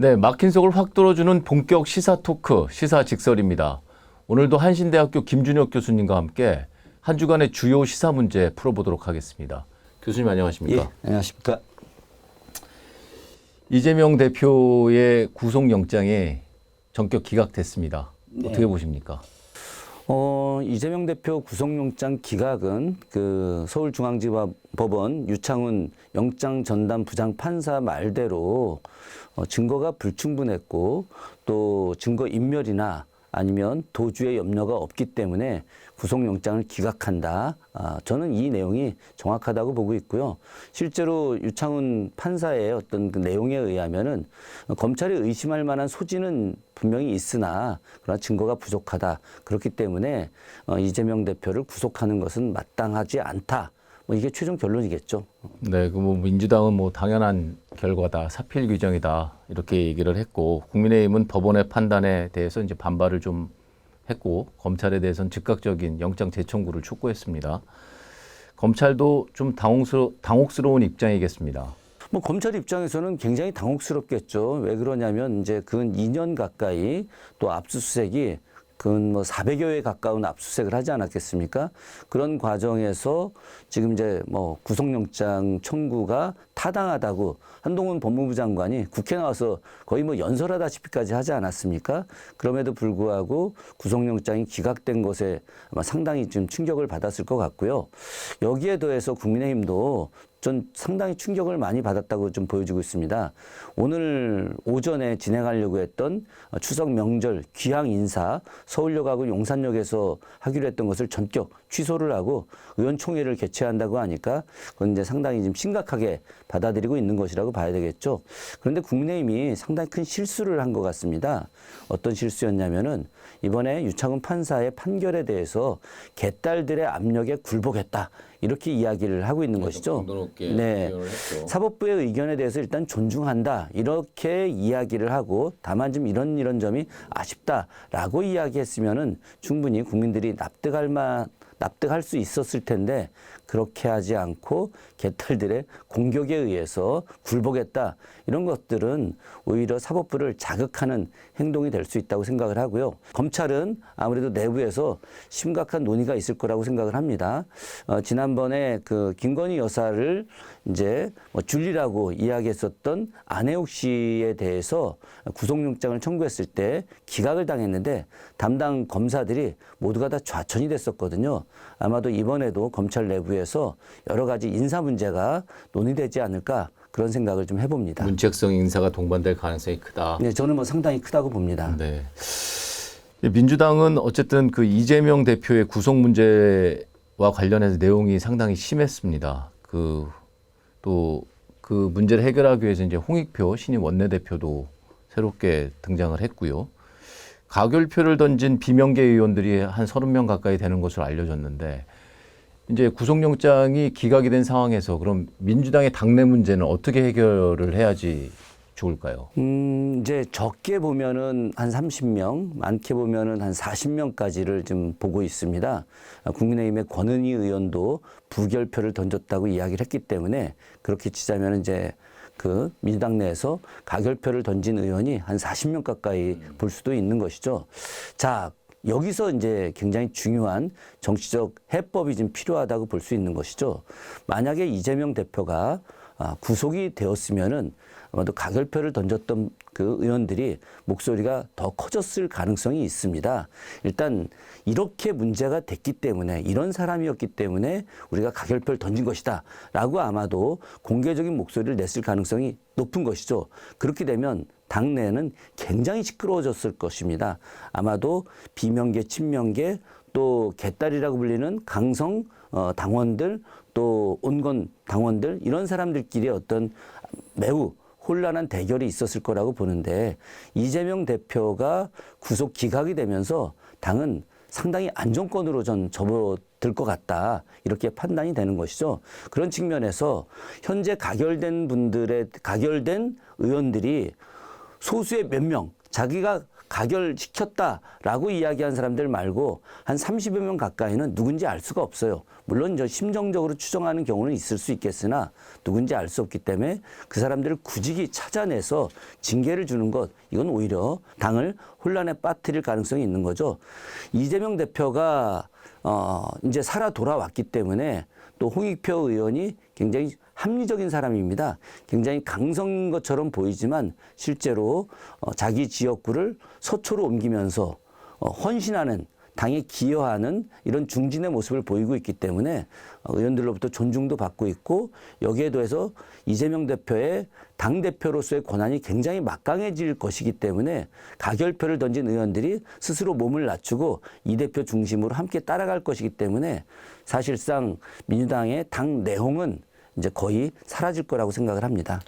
네, 막힌 속을 확 뚫어주는 본격 시사 토크, 시사 직설입니다. 오늘도 한신대학교 김준혁 교수님과 함께 한 주간의 주요 시사 문제 풀어보도록 하겠습니다. 교수님 안녕하십니까? 예, 안녕하십니까? 이재명 대표의 구속영장이 전격 기각됐습니다. 네. 어떻게 보십니까? 이재명 대표 구속영장 기각은 그 서울중앙지법원 유창훈 영장 전담 부장판사 말대로 증거가 불충분했고 또 증거 인멸이나 아니면 도주의 염려가 없기 때문에 구속영장을 기각한다. 저는 이 내용이 정확하다고 보고 있고요. 실제로 유창훈 판사의 어떤 그 내용에 의하면은 검찰이 의심할 만한 소지는 분명히 있으나 그러나 증거가 부족하다. 그렇기 때문에 이재명 대표를 구속하는 것은 마땅하지 않다. 뭐 이게 최종 결론이겠죠. 네, 그 뭐 민주당은 뭐 당연한 결과다, 사필 규정이다 이렇게 얘기를 했고, 국민의힘은 법원의 판단에 대해서 이제 반발을 좀 했고, 검찰에 대해서는 즉각적인 영장 재청구를 촉구했습니다. 검찰도 좀 당혹스러운 입장이겠습니다. 뭐 검찰 입장에서는 굉장히 당혹스럽겠죠. 왜 그러냐면 이제 근 2년 가까이 또 압수수색이 근 뭐 400여 회 가까운 압수수색을 하지 않았겠습니까? 그런 과정에서 지금 이제 뭐 구속영장 청구가 타당하다고 한동훈 법무부 장관이 국회 나와서 거의 뭐 연설하다시피까지 하지 않았습니까? 그럼에도 불구하고 구속영장이 기각된 것에 아마 상당히 좀 충격을 받았을 것 같고요. 여기에 더해서 국민의힘도 전 상당히 충격을 많이 받았다고 좀 보여지고 있습니다. 오늘 오전에 진행하려고 했던 추석 명절 귀향 인사 서울역하고 용산역에서 하기로 했던 것을 전격 취소를 하고 의원총회를 개최한다고 하니까 그건 이제 상당히 좀 심각하게 받아들이고 있는 것이라고 봐야 되겠죠. 그런데 국민의힘이 상당히 큰 실수를 한 것 같습니다. 어떤 실수였냐면은 이번에 유창훈 판사의 판결에 대해서 개딸들의 압력에 굴복했다. 이렇게 이야기를 하고 있는 것이죠. 네. 사법부의 의견에 대해서 일단 존중한다. 이렇게 이야기를 하고 다만 좀 이런 점이 아쉽다라고 이야기했으면은 충분히 국민들이 납득할 수 있었을 텐데 그렇게 하지 않고 개딸들의 공격에 의해서 굴복했다. 이런 것들은 오히려 사법부를 자극하는 행동이 될 수 있다고 생각을 하고요. 검찰은 아무래도 내부에서 심각한 논의가 있을 거라고 생각을 합니다. 지난번에 그 김건희 여사를 이제 뭐 줄리라고 이야기했었던 안혜욱 씨에 대해서 구속영장을 청구했을 때 기각을 당했는데 담당 검사들이 모두가 다 좌천이 됐었거든요. 아마도 이번에도 검찰 내부에서 여러 가지 인사 문제가 논의되지 않을까 그런 생각을 좀 해봅니다. 문책성 인사가 동반될 가능성이 크다. 네, 저는 뭐 상당히 크다고 봅니다. 네. 민주당은 어쨌든 그 이재명 대표의 구속 문제와 관련해서 내용이 상당히 심했습니다. 또 그 문제를 해결하기 위해서 이제 홍익표 신임 원내대표도 새롭게 등장을 했고요. 가결표를 던진 비명계 의원들이 한 30명 가까이 되는 것으로 알려졌는데, 이제 구속영장이 기각이 된 상황에서 그럼 민주당의 당내 문제는 어떻게 해결을 해야지 좋을까요? 이제 적게 보면은 한 30명, 많게 보면은 한 40명까지를 좀 보고 있습니다. 국민의힘의 권은희 의원도 부결표를 던졌다고 이야기를 했기 때문에 그렇게 치자면 이제 그 민주당 내에서 가결표를 던진 의원이 한 40명 가까이 볼 수도 있는 것이죠. 자, 여기서 이제 굉장히 중요한 정치적 해법이 좀 필요하다고 볼 수 있는 것이죠. 만약에 이재명 대표가 구속이 되었으면은 아마도 가결표를 던졌던 그 의원들이 목소리가 더 커졌을 가능성이 있습니다. 일단 이렇게 문제가 됐기 때문에 이런 사람이었기 때문에 우리가 가결표를 던진 것이다 라고 아마도 공개적인 목소리를 냈을 가능성이 높은 것이죠. 그렇게 되면 당내는 굉장히 시끄러워졌을 것입니다. 아마도 비명계, 친명계, 또 개딸이라고 불리는 강성 당원들, 또 온건 당원들 이런 사람들끼리 어떤 매우 혼란한 대결이 있었을 거라고 보는데 이재명 대표가 구속 기각이 되면서 당은 상당히 안정권으로 전 접어들 것 같다 이렇게 판단이 되는 것이죠. 그런 측면에서 현재 가결된 의원들이 소수의 몇 명 자기가 가결시켰다라고 이야기한 사람들 말고 한 30여 명 가까이는 누군지 알 수가 없어요. 물론 저 심정적으로 추정하는 경우는 있을 수 있겠으나 누군지 알 수 없기 때문에 그 사람들을 굳이 찾아내서 징계를 주는 것, 이건 오히려 당을 혼란에 빠뜨릴 가능성이 있는 거죠. 이재명 대표가 이제 살아 돌아왔기 때문에 또 홍익표 의원이 굉장히 합리적인 사람입니다. 굉장히 강성인 것처럼 보이지만 실제로 자기 지역구를 서초로 옮기면서 헌신하는, 당에 기여하는 이런 중진의 모습을 보이고 있기 때문에 의원들로부터 존중도 받고 있고, 여기에 더해서 이재명 대표의 당대표로서의 권한이 굉장히 막강해질 것이기 때문에 가결표를 던진 의원들이 스스로 몸을 낮추고 이 대표 중심으로 함께 따라갈 것이기 때문에 사실상 민주당의 당 내홍은 이제 거의 사라질 거라고 생각을 합니다.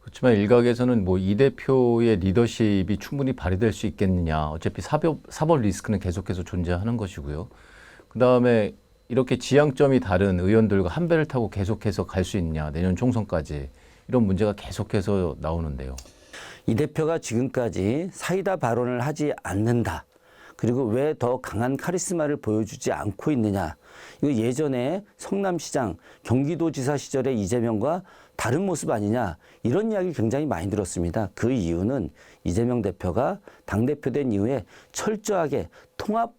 그렇지만 일각에서는 뭐 이 대표의 리더십이 충분히 발휘될 수 있겠느냐. 어차피 사법 리스크는 계속해서 존재하는 것이고요. 그다음에 이렇게 지향점이 다른 의원들과 한 배를 타고 계속해서 갈 수 있냐. 내년 총선까지. 이런 문제가 계속해서 나오는데요. 이 대표가 지금까지 사이다 발언을 하지 않는다. 그리고 왜 더 강한 카리스마를 보여주지 않고 있느냐. 이거 예전에 성남시장, 경기도지사 시절의 이재명과 다른 모습 아니냐. 이런 이야기 굉장히 많이 들었습니다. 그 이유는 이재명 대표가 당대표 된 이후에 철저하게 통합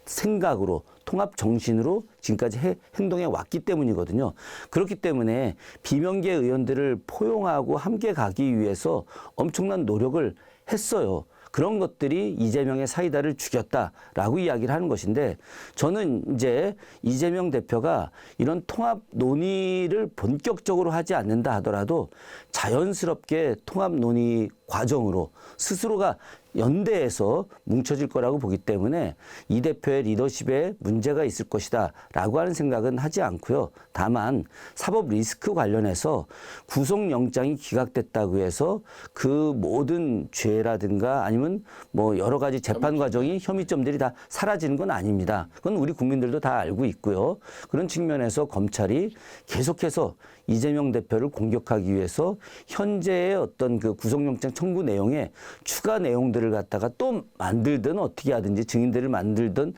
생각으로, 통합 정신으로 지금까지 행동해 왔기 때문이거든요. 그렇기 때문에 비명계 의원들을 포용하고 함께 가기 위해서 엄청난 노력을 했어요. 그런 것들이 이재명의 사이다를 죽였다라고 이야기를 하는 것인데, 저는 이제 이재명 대표가 이런 통합 논의를 본격적으로 하지 않는다 하더라도 자연스럽게 통합 논의 과정으로 스스로가 연대해서 뭉쳐질 거라고 보기 때문에 이 대표의 리더십에 문제가 있을 것이다 라고 하는 생각은 하지 않고요. 다만 사법 리스크 관련해서 구속영장이 기각됐다고 해서 그 모든 죄라든가 아니면 뭐 여러 가지 재판 과정이 혐의점들이 다 사라지는 건 아닙니다. 그건 우리 국민들도 다 알고 있고요. 그런 측면에서 검찰이 계속해서 이재명 대표를 공격하기 위해서 현재의 어떤 그 구속영장 청구 내용에 추가 내용들을 갖다가 또 만들든 어떻게 하든지 증인들을 만들든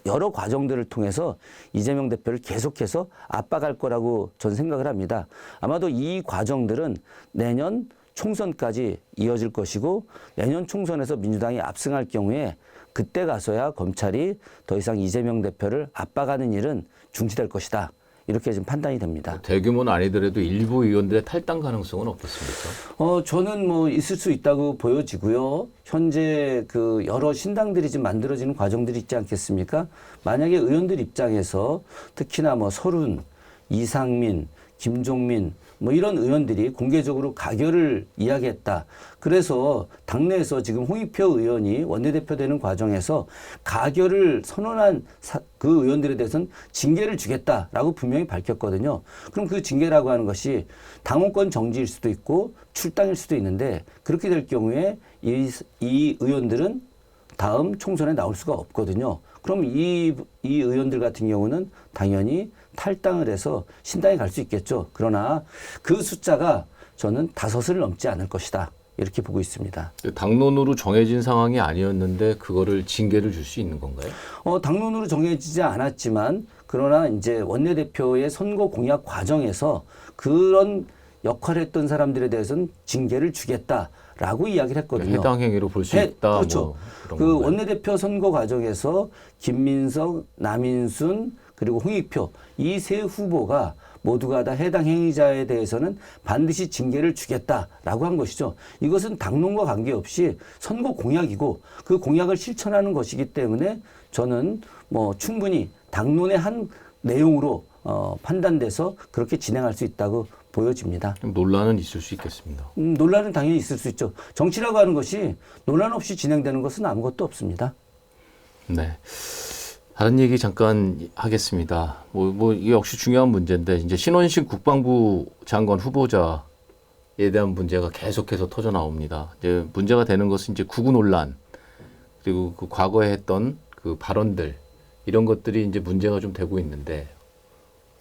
여러 과정들을 통해서 이재명 대표를 계속해서 압박할 거라고 저는 생각을 합니다. 아마도 이 과정들은 내년 총선까지 이어질 것이고, 내년 총선에서 민주당이 압승할 경우에 그때 가서야 검찰이 더 이상 이재명 대표를 압박하는 일은 중지될 것이다. 이렇게 지금 판단이 됩니다. 대규모는 아니더라도 일부 의원들의 탈당 가능성은 없겠습니까? 저는 뭐 있을 수 있다고 보여지고요. 현재 그 여러 신당들이 지금 만들어지는 과정들이 있지 않겠습니까? 만약에 의원들 입장에서 특히나 뭐 서른, 이상민, 김종민 뭐 이런 의원들이 공개적으로 가결을 이야기했다. 그래서 당내에서 지금 홍익표 의원이 원내대표 되는 과정에서 가결을 선언한 그 의원들에 대해서는 징계를 주겠다라고 분명히 밝혔거든요. 그럼 그 징계라고 하는 것이 당원권 정지일 수도 있고 출당일 수도 있는데, 그렇게 될 경우에 이 의원들은 다음 총선에 나올 수가 없거든요. 그럼 이 의원들 같은 경우는 당연히 탈당을 해서 신당에 갈 수 있겠죠. 그러나 그 숫자가 저는 5을 넘지 않을 것이다. 이렇게 보고 있습니다. 당론으로 정해진 상황이 아니었는데 그거를 징계를 줄 수 있는 건가요? 당론으로 정해지지 않았지만, 그러나 이제 원내대표의 선거 공약 과정에서 그런 역할을 했던 사람들에 대해서는 징계를 주겠다라고 이야기를 했거든요. 해당 행위로 볼 수 있다. 그렇죠. 뭐 그런 그 건가요? 원내대표 선거 과정에서 김민석, 남인순, 그리고 홍익표 이 세 후보가 모두가 다 해당 행위자에 대해서는 반드시 징계를 주겠다라고 한 것이죠. 이것은 당론과 관계없이 선거 공약이고 그 공약을 실천하는 것이기 때문에 저는 뭐 충분히 당론의 한 내용으로 판단돼서 그렇게 진행할 수 있다고 보여집니다. 논란은 있을 수 있겠습니다. 논란은 당연히 있을 수 있죠. 정치라고 하는 것이 논란 없이 진행되는 것은 아무것도 없습니다. 네. 다른 얘기 잠깐 하겠습니다. 이게 역시 중요한 문제인데, 이제 신원식 국방부 장관 후보자에 대한 문제가 계속해서 터져 나옵니다. 이제 문제가 되는 것은 이제 구구 논란, 그리고 그 과거에 했던 그 발언들, 이런 것들이 이제 문제가 좀 되고 있는데,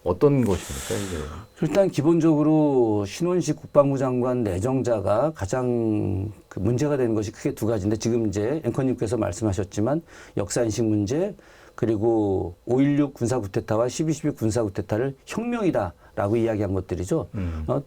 어떤 것입니까 이게? 일단 기본적으로 신원식 국방부 장관 내정자가 가장 그 문제가 되는 것이 크게 두 가지인데 지금 이제 앵커님께서 말씀하셨지만 역사인식 문제 그리고 5.16 군사쿠데타와 12.12 군사쿠데타를 혁명이다라고 이야기한 것들이죠.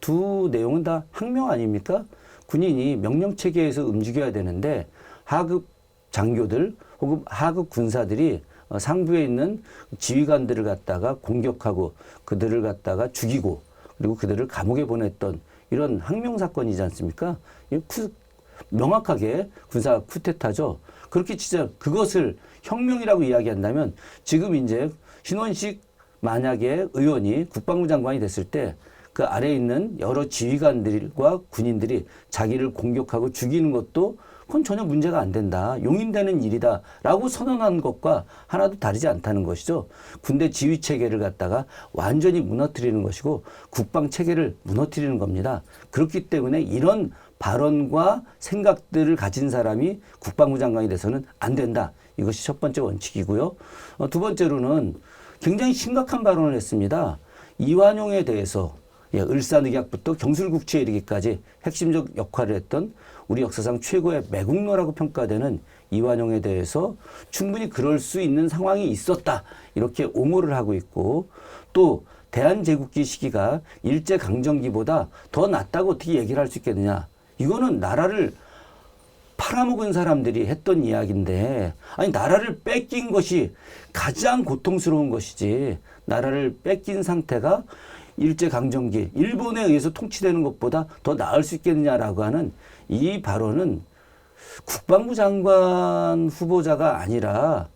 두 내용은 다 항명 아닙니까? 군인이 명령체계에서 움직여야 되는데 하급 장교들 혹은 하급 군사들이 상부에 있는 지휘관들을 갖다가 공격하고 그들을 갖다가 죽이고 그리고 그들을 감옥에 보냈던 이런 항명 사건이지 않습니까? 명확하게 군사 쿠데타죠. 그렇게 진짜 그것을 혁명이라고 이야기한다면 지금 이제 신원식 만약에 의원이 국방부 장관이 됐을 때 그 아래에 있는 여러 지휘관들과 군인들이 자기를 공격하고 죽이는 것도 그건 전혀 문제가 안 된다. 용인되는 일이다라고 선언한 것과 하나도 다르지 않다는 것이죠. 군대 지휘 체계를 갖다가 완전히 무너뜨리는 것이고 국방 체계를 무너뜨리는 겁니다. 그렇기 때문에 이런 발언과 생각들을 가진 사람이 국방부 장관이 돼서는 안 된다. 이것이 첫 번째 원칙이고요. 두 번째로는 굉장히 심각한 발언을 했습니다. 이완용에 대해서 을사늑약부터 경술국치에 이르기까지 핵심적 역할을 했던 우리 역사상 최고의 매국노라고 평가되는 이완용에 대해서 충분히 그럴 수 있는 상황이 있었다. 이렇게 옹호를 하고 있고 또 대한제국기 시기가 일제강점기보다 더 낫다고 어떻게 얘기를 할 수 있겠느냐. 이거는 나라를 팔아먹은 사람들이 했던 이야기인데 아니 나라를 뺏긴 것이 가장 고통스러운 것이지 나라를 뺏긴 상태가 일제강점기 일본에 의해서 통치되는 것보다 더 나을 수 있겠느냐라고 하는 이 발언은 국방부 장관 후보자가 아니라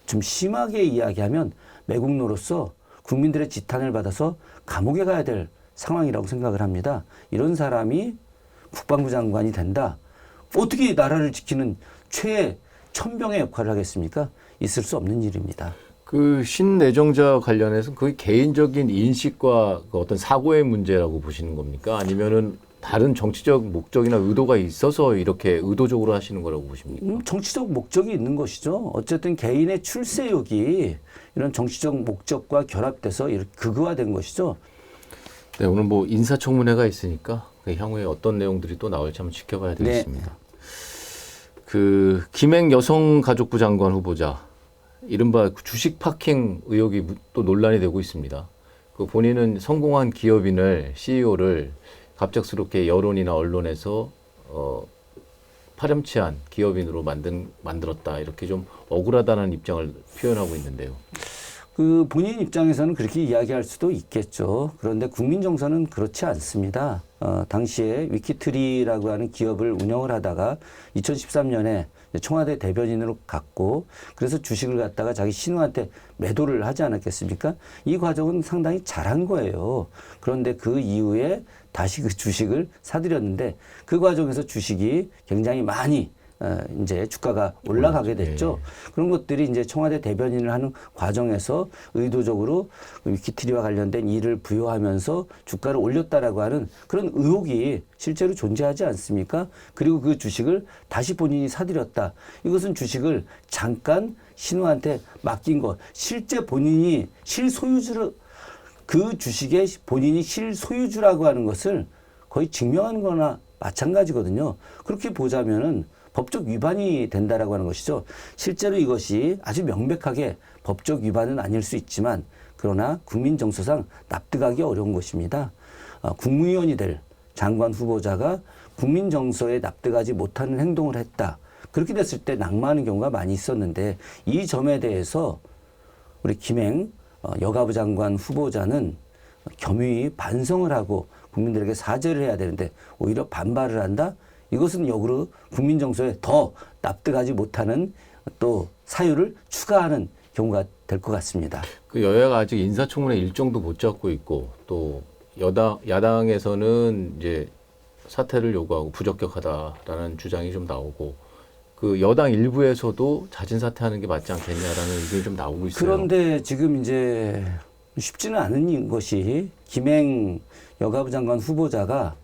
좀 심하게 이야기하면 매국노로서 국민들의 지탄을 받아서 감옥에 가야 될 상황이라고 생각을 합니다. 이런 사람이 국방부 장관이 된다. 어떻게 나라를 지키는 최천병의 역할을 하겠습니까? 있을 수 없는 일입니다. 그 신내정자 관련해서 그 개인적인 인식과 그 어떤 사고의 문제라고 보시는 겁니까? 아니면은 다른 정치적 목적이나 의도가 있어서 이렇게 의도적으로 하시는 거라고 보십니까? 정치적 목적이 있는 것이죠. 어쨌든 개인의 출세욕이 이런 정치적 목적과 결합돼서 이렇게 극화된 것이죠. 네, 오늘 뭐 인사청문회가 있으니까 그 향후에 어떤 내용들이 또 나올지 한번 지켜봐야 되겠습니다. 그 김행 여성가족부 장관 후보자 이른바 주식 파킹 의혹이 또 논란이 되고 있습니다. 그 본인은 성공한 기업인을 CEO를 갑작스럽게 여론이나 언론에서 파렴치한 기업인으로 만들었다 이렇게 좀 억울하다는 입장을 표현하고 있는데요. 그 본인 입장에서는 그렇게 이야기할 수도 있겠죠. 그런데 국민 정서는 그렇지 않습니다. 당시에 위키트리라고 하는 기업을 운영을 하다가 2013년에 청와대 대변인으로 갔고 그래서 주식을 갖다가 자기 신우한테 매도를 하지 않았겠습니까? 이 과정은 상당히 잘한 거예요. 그런데 그 이후에 다시 그 주식을 사들였는데 그 과정에서 주식이 굉장히 많이 이제 주가가 올라가게 됐죠. 그런 것들이 이제 청와대 대변인을 하는 과정에서 의도적으로 위키트리와 관련된 일을 부여하면서 주가를 올렸다라고 하는 그런 의혹이 실제로 존재하지 않습니까? 그리고 그 주식을 다시 본인이 사들였다. 이것은 주식을 잠깐 신우한테 맡긴 것. 실제 본인이 실소유주를 그 주식의 본인이 실소유주라고 하는 것을 거의 증명하는 거나 마찬가지거든요. 그렇게 보자면은 법적 위반이 된다라고 하는 것이죠. 실제로 이것이 아주 명백하게 법적 위반은 아닐 수 있지만 그러나 국민 정서상 납득하기 어려운 것입니다. 국무위원이 될 장관 후보자가 국민 정서에 납득하지 못하는 행동을 했다. 그렇게 됐을 때 낙마하는 경우가 많이 있었는데 이 점에 대해서 우리 김행 여가부 장관 후보자는 겸허히 반성을 하고 국민들에게 사죄를 해야 되는데 오히려 반발을 한다? 이것은 역으로 국민 정서에 더 납득하지 못하는 또 사유를 추가하는 경우가 될 것 같습니다. 그 여야가 아직 인사청문회 일정도 못 잡고 있고 또 야당에서는 이제 사퇴를 요구하고 부적격하다라는 주장이 좀 나오고 그 여당 일부에서도 자진 사퇴하는 게 맞지 않겠냐라는 의견이 좀 나오고 있어요. 그런데 지금 이제 쉽지는 않은 것이 김행 여가부 장관 후보자가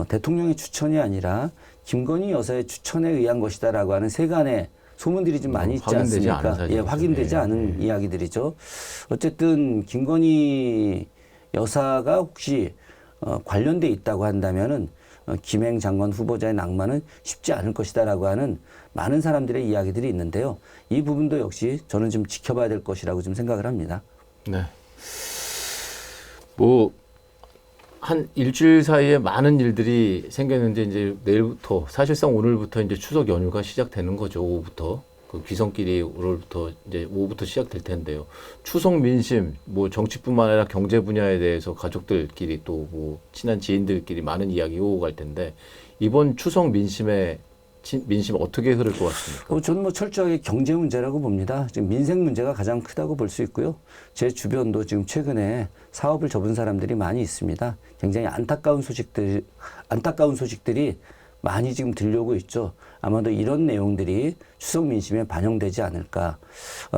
대통령의 추천이 아니라 김건희 여사의 추천에 의한 것이다라고 하는 세간의 소문들이 좀 많이 있지 확인되지 않은 않습니까? 사실이죠. 확인되지 예, 않은 이야기들이죠. 어쨌든 김건희 여사가 혹시 관련돼 있다고 한다면은 김행 장관 후보자의 낭만은 쉽지 않을 것이다라고 하는 많은 사람들의 이야기들이 있는데요. 이 부분도 역시 저는 좀 지켜봐야 될 것이라고 좀 생각을 합니다. 네. 뭐 한 일주일 사이에 많은 일들이 생겼는데 이제 내일부터 사실상 오늘부터 이제 추석 연휴가 시작되는 거죠. 오후부터 그 귀성길이 오늘부터 이제 오후부터 시작될 텐데요. 추석 민심 뭐 정치뿐만 아니라 경제 분야에 대해서 가족들끼리 또 뭐 친한 지인들끼리 많은 이야기 오고 갈 텐데 이번 추석 민심 어떻게 흐를 것 같습니까? 저는 뭐 철저하게 경제 문제라고 봅니다. 지금 민생 문제가 가장 크다고 볼 수 있고요. 제 주변도 지금 최근에 사업을 접은 사람들이 많이 있습니다. 굉장히 안타까운 소식들이 많이 지금 들려오고 있죠. 아마도 이런 내용들이 추석 민심에 반영되지 않을까.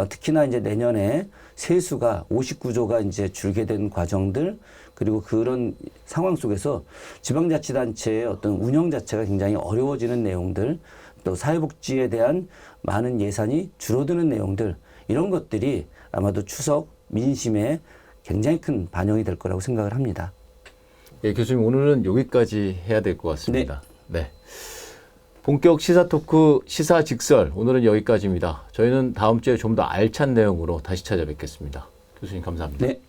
특히나 이제 내년에 세수가 59조가 이제 줄게 된 과정들, 그리고 그런 상황 속에서 지방자치단체의 어떤 운영 자체가 굉장히 어려워지는 내용들, 또 사회복지에 대한 많은 예산이 줄어드는 내용들, 이런 것들이 아마도 추석 민심에 굉장히 큰 반영이 될 거라고 생각을 합니다. 예, 교수님 오늘은 여기까지 해야 될 것 같습니다. 네. 본격 시사 토크 시사 직설 오늘은 여기까지입니다. 저희는 다음 주에 좀 더 알찬 내용으로 다시 찾아뵙겠습니다. 교수님 감사합니다. 네.